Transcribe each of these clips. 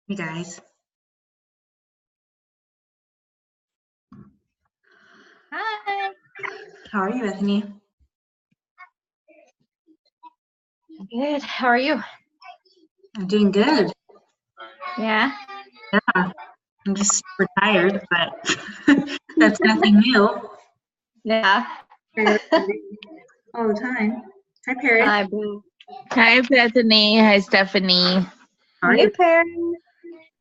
Hey guys. Hi. How are you, Bethany? Good. How are you? I'm doing good. Yeah. Yeah, I'm just retired, but that's nothing new. Yeah. All the time. Hi, Paris. Hi, Boo. Hi, Bethany. Hi, Stephanie. How are Hey, you? Perry.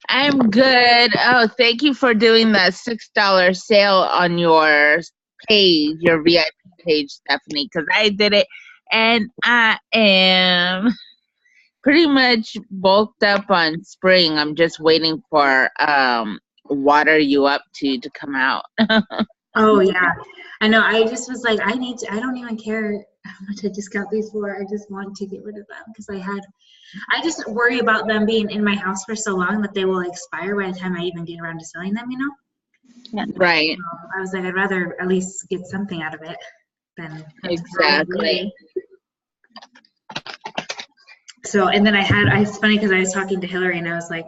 I'm good. Oh, thank you for doing the $6 sale on your page, your VIP page, Stephanie, because I did it and I am pretty much bulked up on spring. I'm just waiting for water you up to come out. Oh yeah, I know. I just was like, I don't even care how much I discount these for. I just want to get rid of them because I just worry about them being in my house for so long that they will expire by the time I even get around to selling them, you know? Right. I was like, I'd rather at least get something out of it than Exactly. So, and then it's funny because I was talking to Hillary and I was like,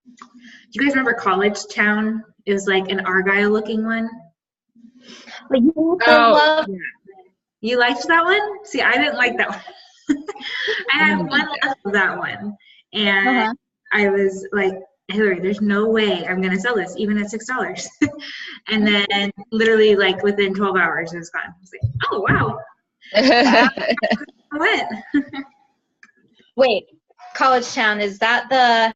do you guys remember College Town? It was like an Argyle looking one. Oh, You liked that one? See, I didn't like that one. I had one left of that one. And I was like, Hillary, there's no way I'm going to sell this, even at $6. And then literally like within 12 hours, it was gone. I was like, oh, wow. I went. Wait, College Town, is that the?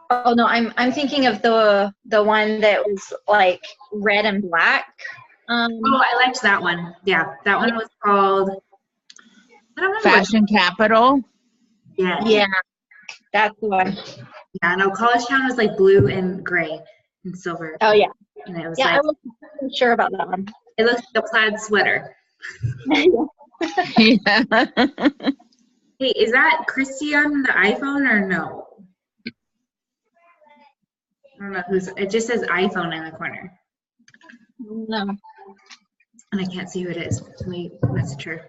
Oh no, I'm thinking of the one that was like red and black. Oh, I liked that one. Yeah, that one was called. I don't remember. Fashion Capital. Yeah. Yeah, that's the one. Yeah, no, College Town was like blue and gray and silver. Oh yeah. And it was Yeah, like, I wasn't sure about that one. it looked like a plaid sweater. Yeah. Hey, is that Christy on the iPhone or no? I don't know it just says iPhone in the corner. No. And I can't see who it is. Let me message her.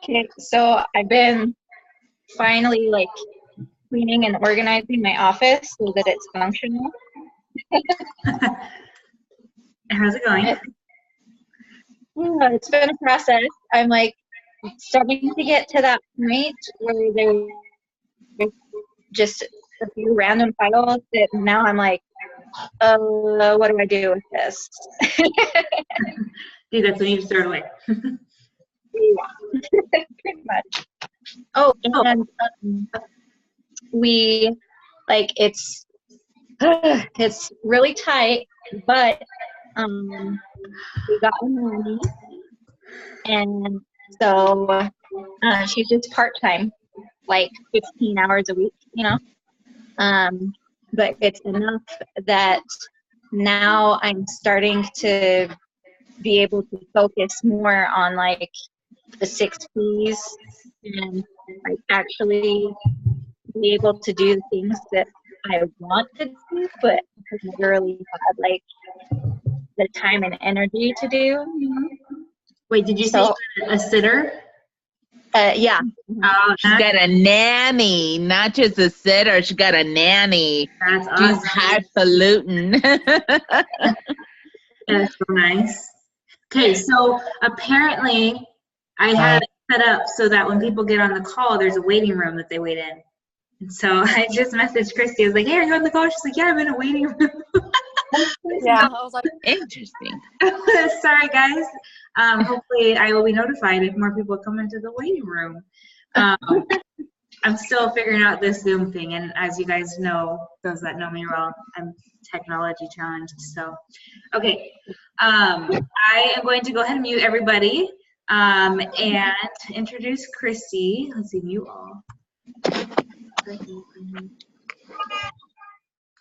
Okay, so I've been finally like cleaning and organizing my office so that it's functional. How's it going? Yeah, it's been a process. I'm like starting to get to that point where there's just a few random files that now I'm like, what do I do with this? Dude, that's when you just throw it away. Pretty much. Oh, and we like it's really tight, but we got a nanny, and so she's just part-time, like 15 hours a week, you know. But it's enough that now I'm starting to be able to focus more on like the 6 P's and like actually be able to do the things that I want to do, but I never really had like the time and energy to do. Wait, did you say a sitter? Yeah. Oh, She's got a nanny, not just a sitter. She got a nanny. That's She's awesome. highfalutin. That's so nice. Okay, so apparently I have it set up so that when people get on the call, there's a waiting room that they wait in. And so I just messaged Christy. I was like, hey, are you on the call? She's like, yeah, I'm in a waiting room. Yeah, I was like, Interesting. Sorry, guys. Hopefully I will be notified if more people come into the waiting room. I'm still figuring out this Zoom thing, and as you guys know, those that know me well, I'm technology challenged. So, okay, I am going to go ahead and mute everybody and introduce Christy. Let's see, mute all.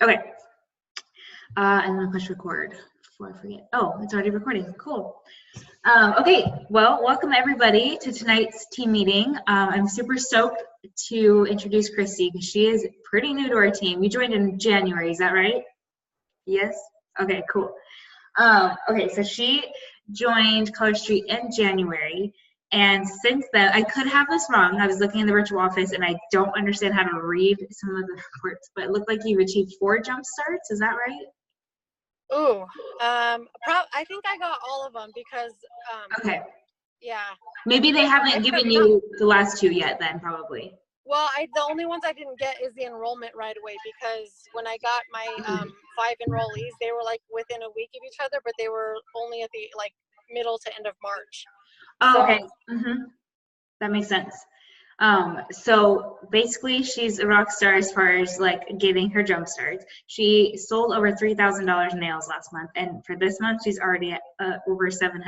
Okay, and then push record before I forget. Oh, it's already recording. Cool. Okay, well, welcome everybody to tonight's team meeting. I'm super stoked to introduce Christy because she is pretty new to our team. You joined in January, is that right? Yes? Okay, cool. Okay, so she joined College Street in January. And since then, I could have this wrong. I was looking in the virtual office and I don't understand how to read some of the reports, but it looked like you've achieved 4 jump starts. Is that right? Ooh, I think I got all of them because, Okay. yeah. Maybe they haven't given you the last 2 yet then, probably. Well, the only ones I didn't get is the enrollment right away because when I got my 5 enrollees, they were like within a week of each other, but they were only at the like middle to end of March. Oh, So, okay. That makes sense. So basically, she's a rock star as far as like getting her jump starts. She sold over $3,000 in nails last month, and for this month, she's already at over $700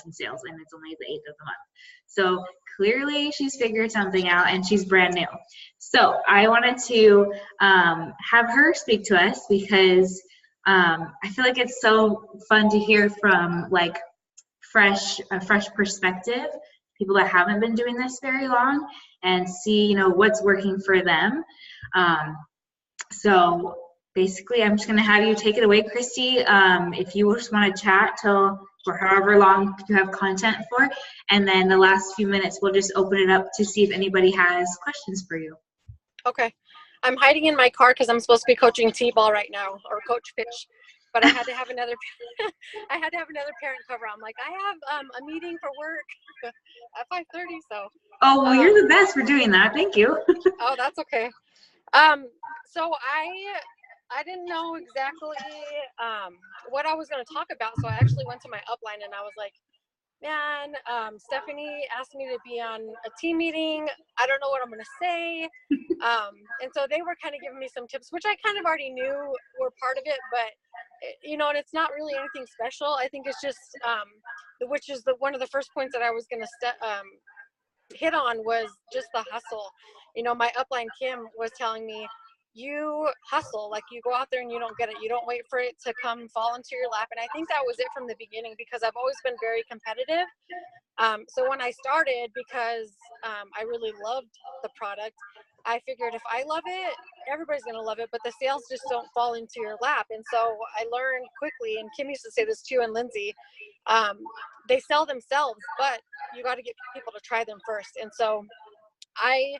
in sales, and it's only the 8th of the month. So clearly, she's figured something out, and she's brand new. So I wanted to have her speak to us because I feel like it's so fun to hear from like a fresh perspective, people that haven't been doing this very long, and see, you know, what's working for them. So basically, I'm just going to have you take it away, Christy. If you just want to chat till for however long you have content for, and then the last few minutes, we'll just open it up to see if anybody has questions for you. okay. I'm hiding in my car because I'm supposed to be coaching T-ball right now or coach pitch, but I had to have another parent cover. I'm like, I have a meeting for work at 5:30. So. Oh, well, you're the best for doing that. Thank you. Oh, that's okay. So I didn't know exactly what I was going to talk about. So I actually went to my upline and I was like, man, Stephanie asked me to be on a team meeting. I don't know what I'm going to say. And so they were kind of giving me some tips, which I kind of already knew were part of it, but you know, and it's not really anything special. I think it's just, which is one of the first points that I was going to hit on was just the hustle. You know, my upline Kim was telling me, you hustle, like you go out there and you don't get it. You don't wait for it to come fall into your lap. And I think that was it from the beginning because I've always been very competitive. So when I started, because I really loved the product, I figured if I love it, everybody's going to love it, but the sales just don't fall into your lap. And so I learned quickly, and Kim used to say this too, and Lindsay, they sell themselves, but you got to get people to try them first. And so I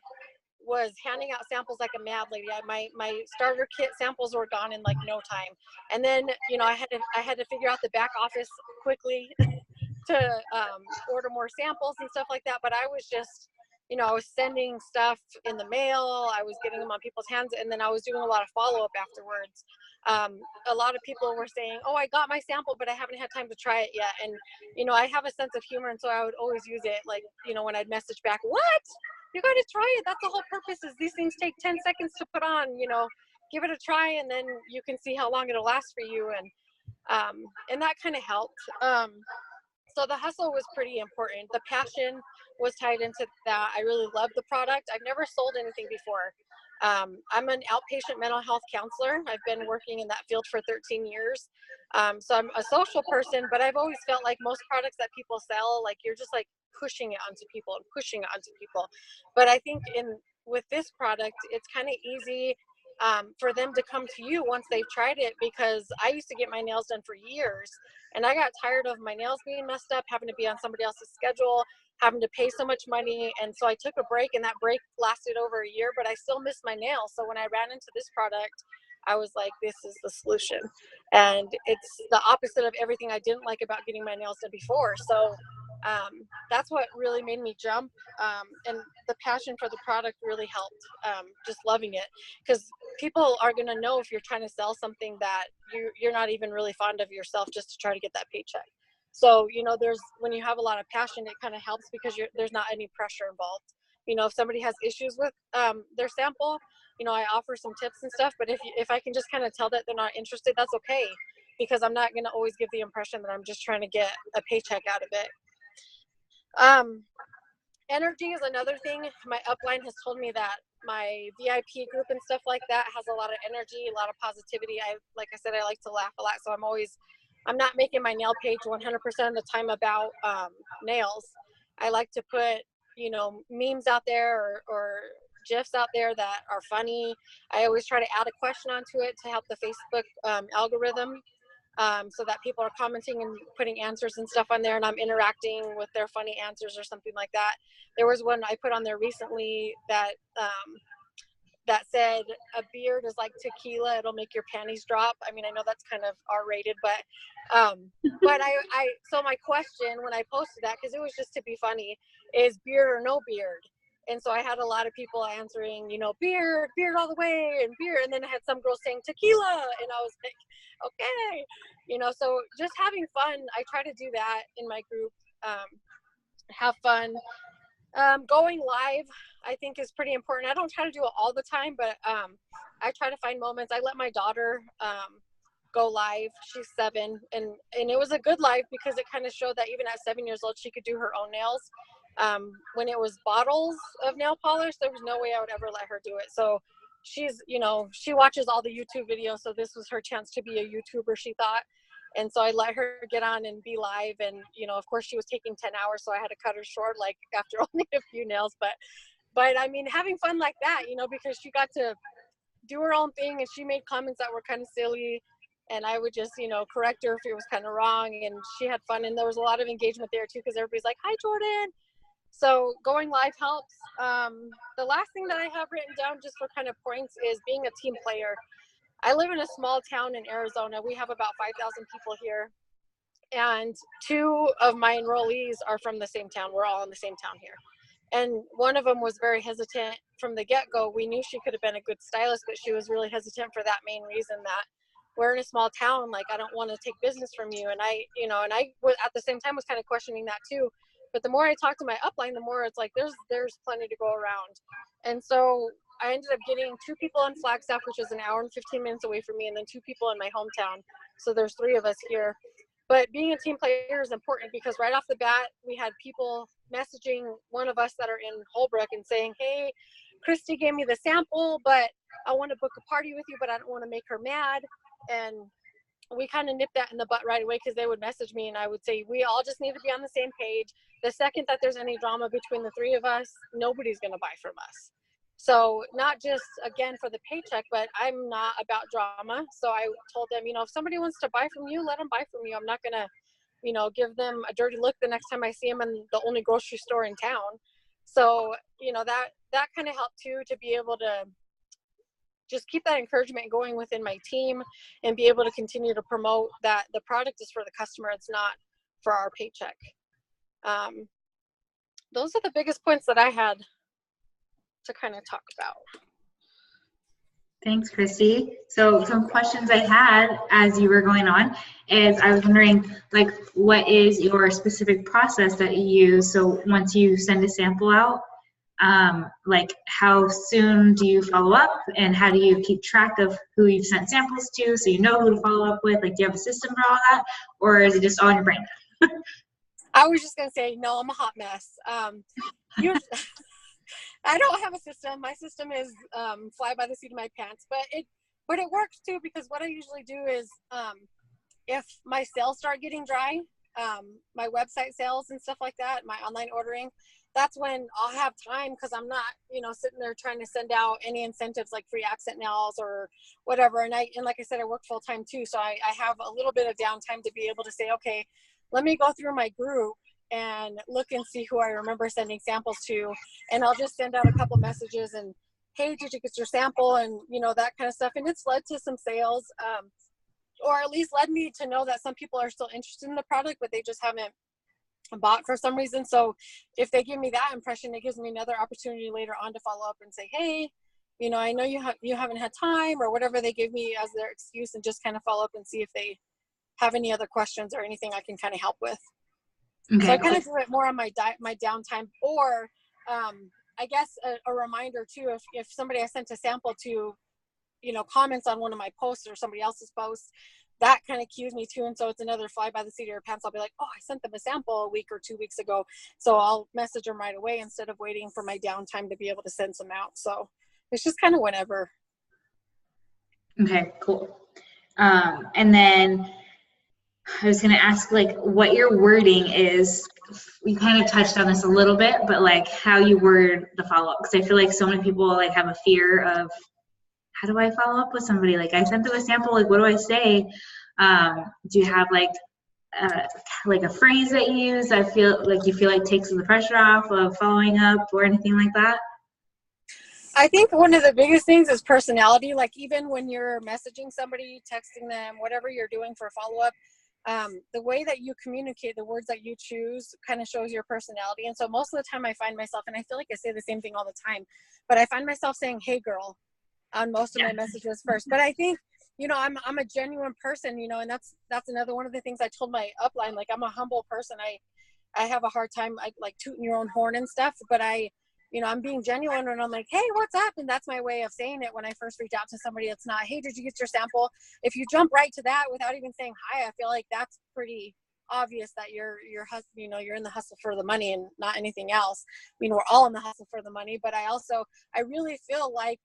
was handing out samples like a mad lady. My starter kit samples were gone in like no time. And then, you know, I had to figure out the back office quickly to order more samples and stuff like that. But I was just, you know, I was sending stuff in the mail. I was getting them on people's hands, and then I was doing a lot of follow-up afterwards. A lot of people were saying, oh, I got my sample, but I haven't had time to try it yet. And, you know, I have a sense of humor, and so I would always use it, like, you know, when I'd message back, what? You got to try it. That's the whole purpose, is these things take 10 seconds to put on, you know, give it a try, and then you can see how long it'll last for you. And that kind of helped. So the hustle was pretty important. The passion was tied into that. I really loved the product. I've never sold anything before. I'm an outpatient mental health counselor. I've been working in that field for 13 years. So I'm a social person, but I've always felt like most products that people sell, like you're just like pushing it onto people and pushing it onto people. But I think with this product, it's kind of easy for them to come to you once they've tried it, because I used to get my nails done for years and I got tired of my nails being messed up, having to be on somebody else's schedule, having to pay so much money. And so I took a break, and that break lasted over a year, but I still missed my nails. So when I ran into this product, I was like, this is the solution. And it's the opposite of everything I didn't like about getting my nails done before. So that's what really made me jump. And the passion for the product really helped, just loving it, because people are going to know if you're trying to sell something that you're not even really fond of yourself, just to try to get that paycheck. So, you know, when you have a lot of passion, it kind of helps because there's not any pressure involved. You know, if somebody has issues with their sample, you know, I offer some tips and stuff, but if I can just kind of tell that they're not interested, that's okay, because I'm not going to always give the impression that I'm just trying to get a paycheck out of it. Energy is another thing. My upline has told me that my VIP group and stuff like that has a lot of energy, a lot of positivity. Like I said, I like to laugh a lot. So I'm not making my nail page 100% of the time about nails. I like to put, you know, memes out there or GIFs out there that are funny. I always try to add a question onto it to help the Facebook algorithm, so that people are commenting and putting answers and stuff on there, and I'm interacting with their funny answers or something like that. There was one I put on there recently that that said a beard is like tequila, it'll make your panties drop. I mean, I know that's kind of R-rated, but I so my question when I posted that, because it was just to be funny, is beard or no beard? And so I had a lot of people answering, you know, beard all the way, and beard. And then I had some girls saying tequila, and I was like, okay, you know. So just having fun. I try to do that in my group. Have fun. Going live, I think, is pretty important. I don't try to do it all the time, but I try to find moments. I let my daughter go live. She's 7, and it was a good live because it kind of showed that even at 7 years old, she could do her own nails. When it was bottles of nail polish, there was no way I would ever let her do it. So she's, you know, she watches all the YouTube videos, so this was her chance to be a YouTuber, she thought. And so I let her get on and be live. And, you know, of course she was taking 10 hours, so I had to cut her short, like after only a few nails. But I mean, having fun like that, you know, because she got to do her own thing, and she made comments that were kind of silly. And I would just, you know, correct her if it was kind of wrong. And she had fun. And there was a lot of engagement there too, because everybody's like, hi, Jordan. So going live helps. The last thing that I have written down just for kind of points is being a team player. I live in a small town in Arizona. We have about 5,000 people here. And 2 of my enrollees are from the same town. We're all in the same town here. And one of them was very hesitant from the get-go. We knew she could have been a good stylist, but she was really hesitant for that main reason, that we're in a small town. Like, I don't want to take business from you. And I, you know, and I at the same time was kind of questioning that too. But the more I talk to my upline, the more it's like, there's plenty to go around. And so I ended up getting 2 people in Flagstaff, which is an hour and 15 minutes away from me, and then 2 people in my hometown. So there's 3 of us here. But being a team player is important, because right off the bat, we had people messaging one of us that are in Holbrook and saying, hey, Christy gave me the sample, but I want to book a party with you, but I don't want to make her mad. And we kind of nipped that in the butt right away, because they would message me and I would say, we all just need to be on the same page. The second that there's any drama between the 3 of us, nobody's going to buy from us. So not just, again, for the paycheck, but I'm not about drama. So I told them, you know, if somebody wants to buy from you, let them buy from you. I'm not going to, you know, give them a dirty look the next time I see them in the only grocery store in town. So, you know, that kind of helped too, to be able to just keep that encouragement going within my team and be able to continue to promote that the product is for the customer. It's not for our paycheck. Those are the biggest points that I had to kind of talk about. Thanks, Christy. So some questions I had as you were going on is, I was wondering, like, what is your specific process that you use? So once you send a sample out, like, how soon do you follow up, and how do you keep track of who you've sent samples to, so you know who to follow up with? Like, do you have a system for all that, or is it just on your brain? I was just going to say, no, I'm a hot mess. I don't have a system. My system is fly by the seat of my pants, but it works too, because what I usually do is, if my sales start getting dry, my website sales and stuff like that, my online ordering, that's when I'll have time, because I'm not, you know, sitting there trying to send out any incentives like free accent nails or whatever. And like I said, I work full time too, so I have a little bit of downtime to be able to say, okay, let me go through my group and look and see who I remember sending samples to, and I'll just send out a couple messages and, hey, did you get your sample, and you know, that kind of stuff. And it's led to some sales, or at least led me to know that some people are still interested in the product, but they just haven't bought for some reason. So if they give me that impression, it gives me another opportunity later on to follow up and say, hey, you know, I know you haven't had time, or whatever they give me as their excuse, and just kind of follow up and see if they have any other questions or anything I can kind of help with. Okay. So I kind of do it more on my downtime, or I guess a reminder too, if somebody I sent a sample to, you know, comments on one of my posts or somebody else's posts, that kind of cues me too. And so it's another fly by the seat of your pants. I'll be like, oh, I sent them a sample a week or 2 weeks ago. So I'll message them right away instead of waiting for my downtime to be able to send some out. So it's just kind of whenever. Okay, cool. And then I was going to ask, like, what your wording is you kind of touched on this a little bit, but like how you word the follow-up, because I feel like so many people like have a fear of, how do I follow up with somebody? Like, I sent them a sample, like, what do I say? Do you have like a phrase that you use that you feel like takes the pressure off of following up or anything like that? I think one of the biggest things is personality. Like even when you're messaging somebody, texting them, whatever you're doing for follow-up, the way that you communicate, the words that you choose kind of shows your personality. And so most of the time I find myself, and I feel like I say the same thing all the time, but I find myself saying, "Hey girl," on most of my messages first. But I think, I'm a genuine person, and that's another one of the things I told my upline. Like, I'm a humble person. I have a hard time, like tooting your own horn and stuff, but I'm being genuine when I'm like, "Hey, what's up?" And that's my way of saying it when I first reach out to somebody. It's not, "Hey, did you get your sample?" If you jump right to that without even saying hi, I feel like that's pretty obvious that you're in the hustle for the money and not anything else. I mean, we're all in the hustle for the money, but I really feel like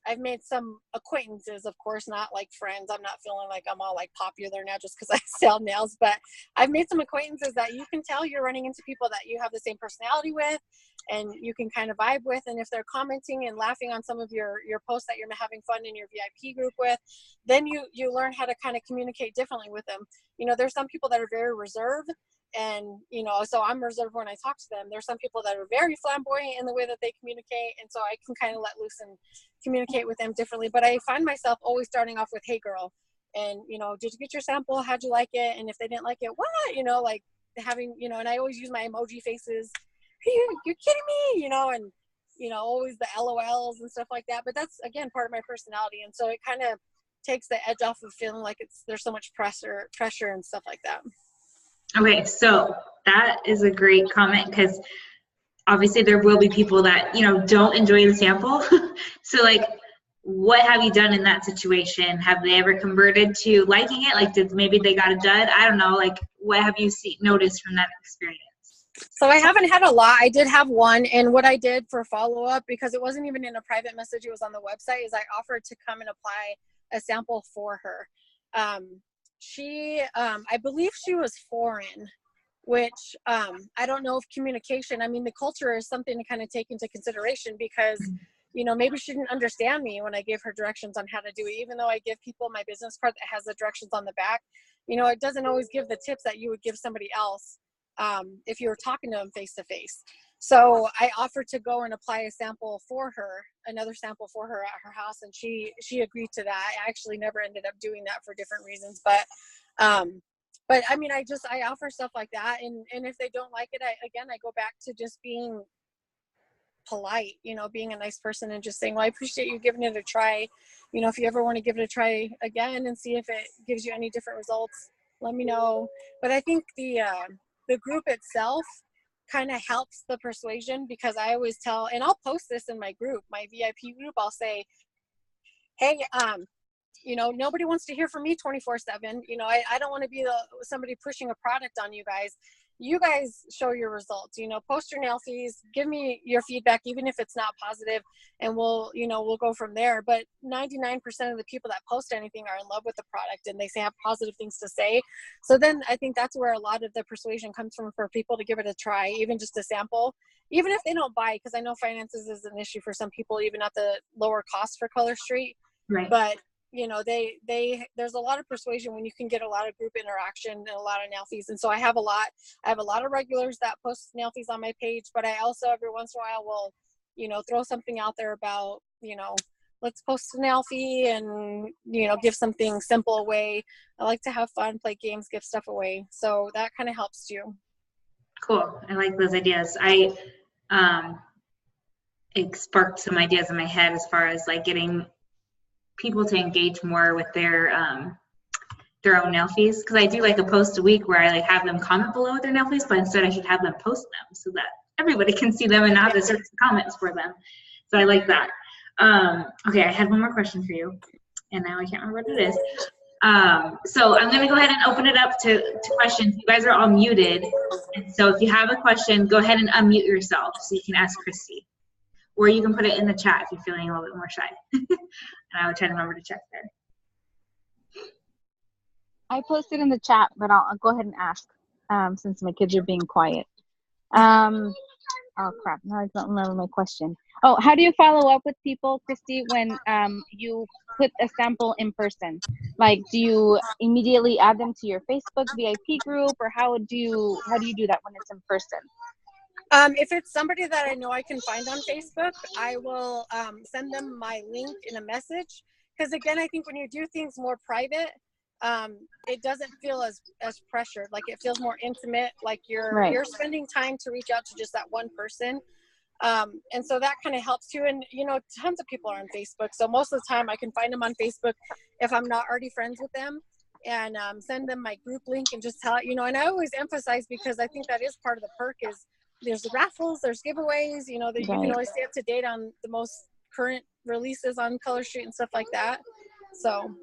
I've made some acquaintances, of course, not like friends. I'm not feeling like I'm all like popular now just because I sell nails, but I've made some acquaintances that you can tell you're running into people that you have the same personality with and you can kind of vibe with. And if they're commenting and laughing on some of your posts that you're having fun in your VIP group with, then you learn how to kind of communicate differently with them. There's some people that are very reserved, and so I'm reserved when I talk to them. There's some people that are very flamboyant in the way that they communicate, and so I can kind of let loose and communicate with them differently. But I find myself always starting off with, "Hey girl," and did you get your sample? How'd you like it? And if they didn't like it, what? Like having, and I always use my emoji faces. You're kidding me, and always the LOLs and stuff like that. But that's, again, part of my personality, and so it kind of takes the edge off of feeling like there's so much pressure and stuff like that. Okay, so that is a great comment, because obviously there will be people that don't enjoy the sample. So like, what have you done in that situation? Have they ever converted to liking it? Like, maybe they got a dud? I don't know. Like, what have you noticed from that experience? So I haven't had a lot. I did have one, and what I did for follow-up, because it wasn't even in a private message, it was on the website, is I offered to come and apply a sample for her. I believe she was foreign, which I don't know if communication, I mean, the culture is something to kind of take into consideration, because maybe she didn't understand me when I gave her directions on how to do it. Even though I give people my business card that has the directions on the back, it doesn't always give the tips that you would give somebody else if you were talking to them face to face. So I offered to go and apply a sample for her, another sample for her at her house, and she agreed to that. I actually never ended up doing that for different reasons, but I mean, I offer stuff like that, and if they don't like it, I go back to just being polite, being a nice person, and just saying, "Well, I appreciate you giving it a try. If you ever want to give it a try again and see if it gives you any different results, let me know." But I think the group itself kind of helps the persuasion, because I always tell, and I'll post this in my group, my VIP group, I'll say, "Hey, nobody wants to hear from me 24/7. I don't want to be somebody pushing a product on you guys. You guys show your results, post your nail fees, give me your feedback, even if it's not positive, and we'll go from there." But 99% of the people that post anything are in love with the product, and they have positive things to say. So then I think that's where a lot of the persuasion comes from, for people to give it a try, even just a sample, even if they don't buy, because I know finances is an issue for some people, even at the lower cost for Color Street. Right. But there's a lot of persuasion when you can get a lot of group interaction and a lot of nail fees. And so I have a lot of regulars that post nail fees on my page, but I also every once in a while will, throw something out there about, let's post a nail fee and, give something simple away. I like to have fun, play games, give stuff away. So that kind of helps too. Cool. I like those ideas. It sparked some ideas in my head as far as like getting people to engage more with their own nail fees, because I do like a post a week where I like have them comment below with their nail fees, but instead I should have them post them so that everybody can see them and not have to search the comments for them. So I like that. Okay, I had one more question for you, and now I can't remember what it is. So I'm going to go ahead and open it up to questions. You guys are all muted, and so if you have a question, go ahead and unmute yourself so you can ask Christy. Or you can put it in the chat if you're feeling a little bit more shy. And I would try to remember to check there. I posted in the chat, but I'll go ahead and ask. since my kids are being quiet. Oh crap! Now I don't remember my question. Oh, how do you follow up with people, Christy, when you put a sample in person? Like, do you immediately add them to your Facebook VIP group, or how do you do that when it's in person? If it's somebody that I know I can find on Facebook, I will send them my link in a message. Because again, I think when you do things more private, it doesn't feel as pressured. Like it feels more intimate. Like you're spending time to reach out to just that one person. And so that kind of helps too. And tons of people are on Facebook, so most of the time I can find them on Facebook if I'm not already friends with them, and send them my group link and just tell and I always emphasize, because I think that is part of the perk, is there's raffles, there's giveaways, that you can always stay up to date on the most current releases on Color Street and stuff like that. So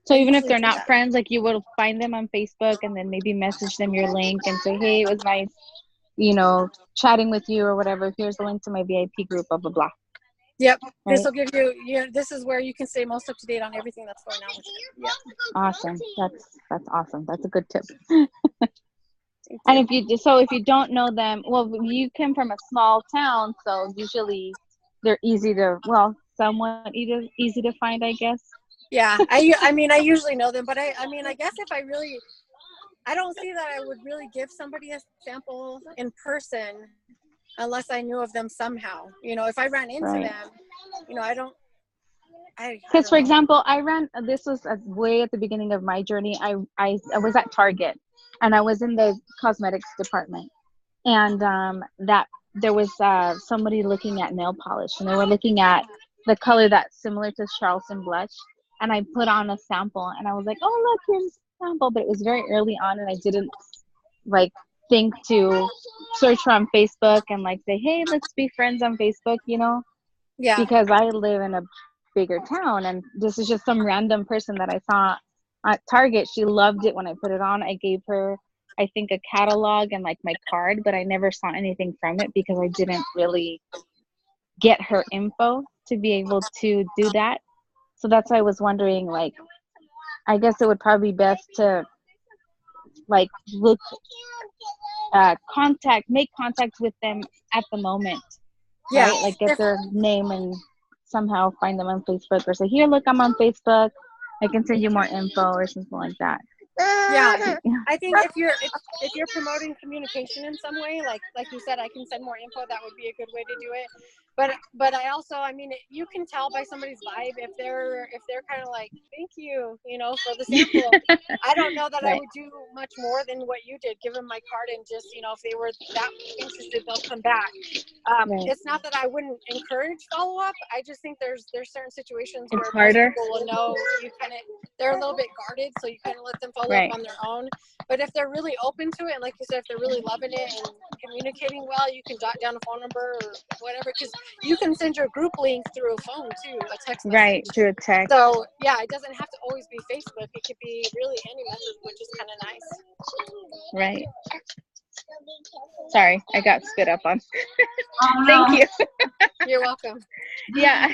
even if they're not friends, like you will find them on Facebook and then maybe message them your link and say, hey, it was nice, chatting with you or whatever. Here's the link to my VIP group, blah, blah, blah. Yep. Right? This will give you, this is where you can stay most up to date on everything that's going on with you. Yep. Awesome. That's awesome. That's a good tip. And if you don't know them, well, you come from a small town, so usually they're somewhat easy to find, I guess. Yeah. I usually know them, but I guess if I don't see that I would really give somebody a sample in person unless I knew of them somehow. If I ran into them, I don't. Because, for example, this was way at the beginning of my journey. I was at Target, and I was in the cosmetics department, and that there was somebody looking at nail polish, and they were looking at the color that's similar to Charleston blush, and I put on a sample, and I was like, oh, look, here's a sample, but it was very early on, and I didn't think to search her on Facebook and say, hey, let's be friends on Facebook, Yeah. Because I live in a bigger town, and this is just some random person that I saw at Target. She loved it when I put it on. I gave her, I think, a catalog and my card, but I never saw anything from it because I didn't really get her info to be able to do that. So that's why I was wondering, I guess it would probably be best to make contact with them at the moment. Yeah. Right? Get their name and somehow find them on Facebook, or say, here, look, I'm on Facebook. I can send you more info or something like that. Yeah. I think if you're promoting communication in some way, like you said, I can send more info. That would be a good way to do it. But I also, you can tell by somebody's vibe if they're kind of thank you, for the sample. I don't know that I would do much more than what you did. Give them my card and just, if they were that interested, they'll come back. It's not that I wouldn't encourage follow up. I just think there's certain situations where most people will know they're a little bit guarded, so you kind of let them follow up on their own. But if they're really open to it, and like you said, if they're really loving it and communicating well, you can jot down a phone number or whatever, because you can send your group link through a phone too, a text message. Right, through a text. So yeah, it doesn't have to always be Facebook. It could be really any message, which is kind of nice. Right. Sorry, I got spit up on. Oh, no. Thank you. You're welcome. Yeah,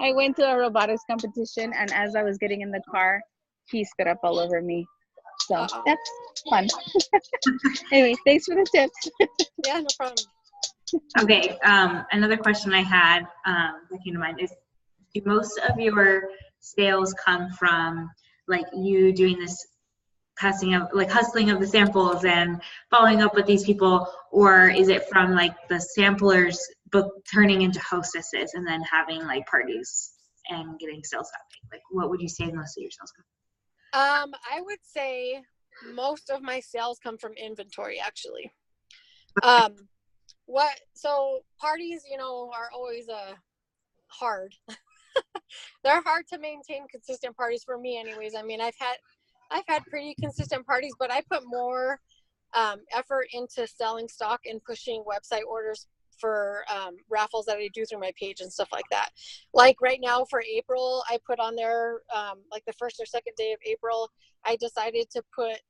I went to a robotics competition, and as I was getting in the car, he spit up all over me. So that's fun. Anyway, thanks for the tips. Yeah, no problem. Okay, another question I had that came to mind is, do most of your sales come from you doing this hustling of the samples and following up with these people, or is it from the samplers turning into hostesses and then having parties and getting sales happening? What would you say most of your sales come from? I would say most of my sales come from inventory, actually. So parties, are always hard. They're hard to maintain consistent parties for me anyways. I've had pretty consistent parties, but I put more effort into selling stock and pushing website orders for raffles that I do through my page and stuff like that. Right now for April, I put on there the first or second day of April, I decided to put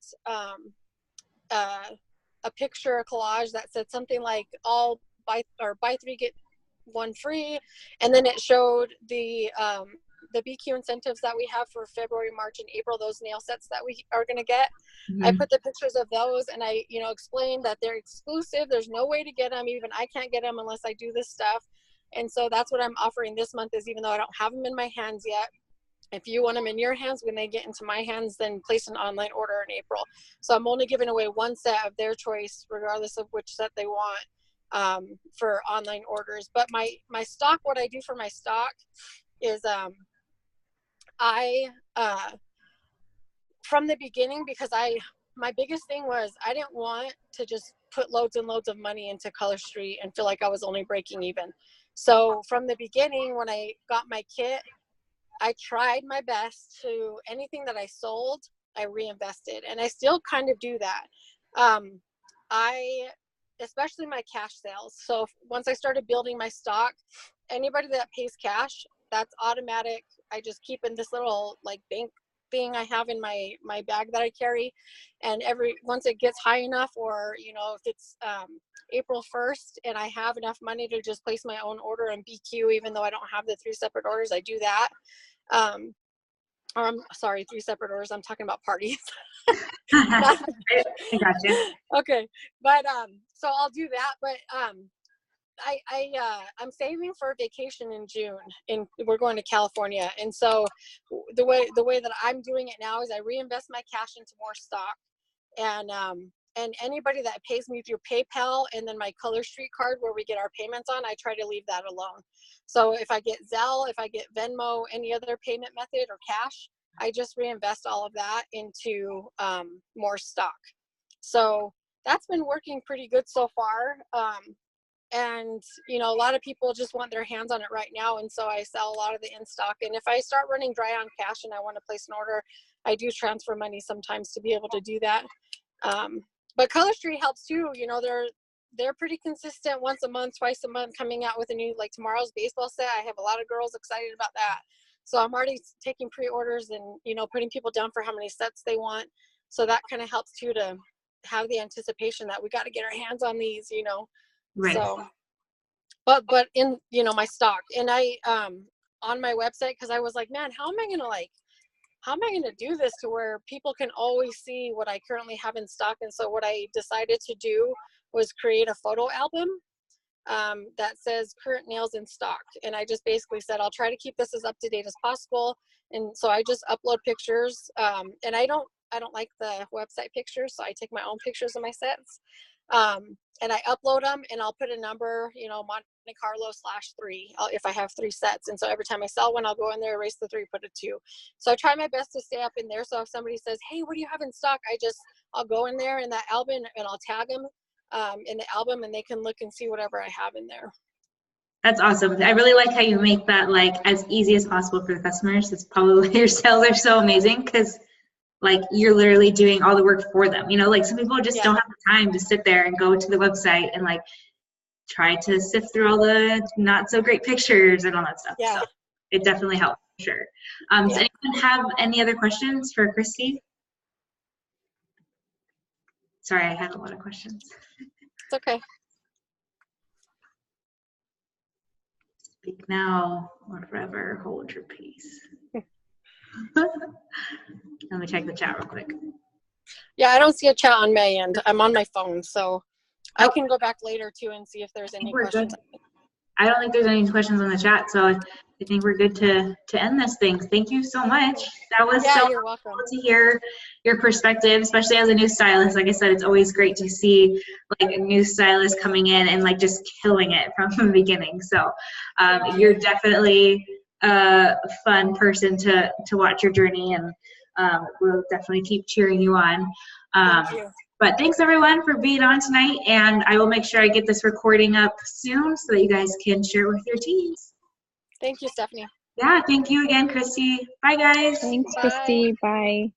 a picture, a collage that said something like buy 3 get 1 free, and then it showed the the BQ incentives that we have for February, March, and April, those nail sets that we are going to get. I put the pictures of those, and I, you know, explained that they're exclusive. There's no way to get them. Even I can't get them unless I do this stuff. And so that's what I'm offering this month, is even though I don't have them in my hands yet, if you want them in your hands, when they get into my hands, then place an online order in April. So I'm only giving away one set of their choice, regardless of which set they want, for online orders. But my stock, what I do for my stock is from the beginning, because my biggest thing was I didn't want to just put loads and loads of money into Color Street and feel like I was only breaking even. So from the beginning, when I got my kit, I tried my best to, anything that I sold, I reinvested, and I still kind of do that. Especially my cash sales. So once I started building my stock, anybody that pays cash, that's automatic. I just keep in this little like bank thing I have in my bag that I carry, and once it gets high enough, or you know, if it's April 1st and I have enough money to just place my own order in BQ, even though I don't have the 3 separate orders, I do that. Or I'm sorry, 3 separate orders, I'm talking about parties. I gotcha. Okay, but so I'll do that, but I'm saving for a vacation in June, and we're going to California. And so the way that I'm doing it now is I reinvest my cash into more stock, and anybody that pays me through PayPal and then my Color Street card where we get our payments on, I try to leave that alone. So if I get Zelle, if I get Venmo, any other payment method or cash, I just reinvest all of that into more stock. So that's been working pretty good so far. And you know, a lot of people just want their hands on it right now, and so I sell a lot of the in stock. And if I start running dry on cash and I want to place an order, I do transfer money sometimes to be able to do that. But Color Street helps too. You know, they're pretty consistent, once a month, twice a month, coming out with a new, like tomorrow's baseball set. I have a lot of girls excited about that, so I'm already taking pre-orders and, you know, putting people down for how many sets they want. So that kind of helps too, to have the anticipation that we got to get our hands on these, you know. Right. So, but in, you know, my stock, and I on my website, because I was like, man, how am I gonna do this to where people can always see what I currently have in stock? And so what I decided to do was create a photo album that says current nails in stock. And I just basically said, I'll try to keep this as up to date as possible. And so I just upload pictures, and I don't like the website pictures, so I take my own pictures of my sets. And I upload them, and I'll put a number, you know, Monte Carlo /3, if I have 3 sets. And so every time I sell one, I'll go in there, erase the 3, put a 2. So I try my best to stay up in there. So if somebody says, hey, what do you have in stock? I'll go in there in that album, and I'll tag them in the album, and they can look and see whatever I have in there. That's awesome. I really like how you make that like as easy as possible for the customers. It's probably why your sales are so amazing, because like you're literally doing all the work for them. You know, like some people just don't have the time to sit there and go to the website and like try to sift through all the not so great pictures and all that stuff. Yeah. So it definitely helps for sure. Does anyone have any other questions for Christy? Sorry, I had a lot of questions. It's okay. Speak now or forever hold your peace. Let me check the chat real quick. Yeah, I don't see a chat on my end. I'm on my phone, so I can go back later too and see if there's any questions. Good. I don't think there's any questions on the chat, so I think we're good to end this thing. Thank you so much. That was so you're welcome. cool to hear your perspective, especially as a new stylist. Like I said, it's always great to see like a new stylist coming in and like just killing it from the beginning. So you're definitely a fun person to watch your journey, and we'll definitely keep cheering you on. Thank you. But thanks everyone for being on tonight, and I will make sure I get this recording up soon so that you guys can share it with your teams. Thank you, Stephanie. Yeah, thank you again, Christy. Bye, guys. Thanks, Bye. Christy. Bye.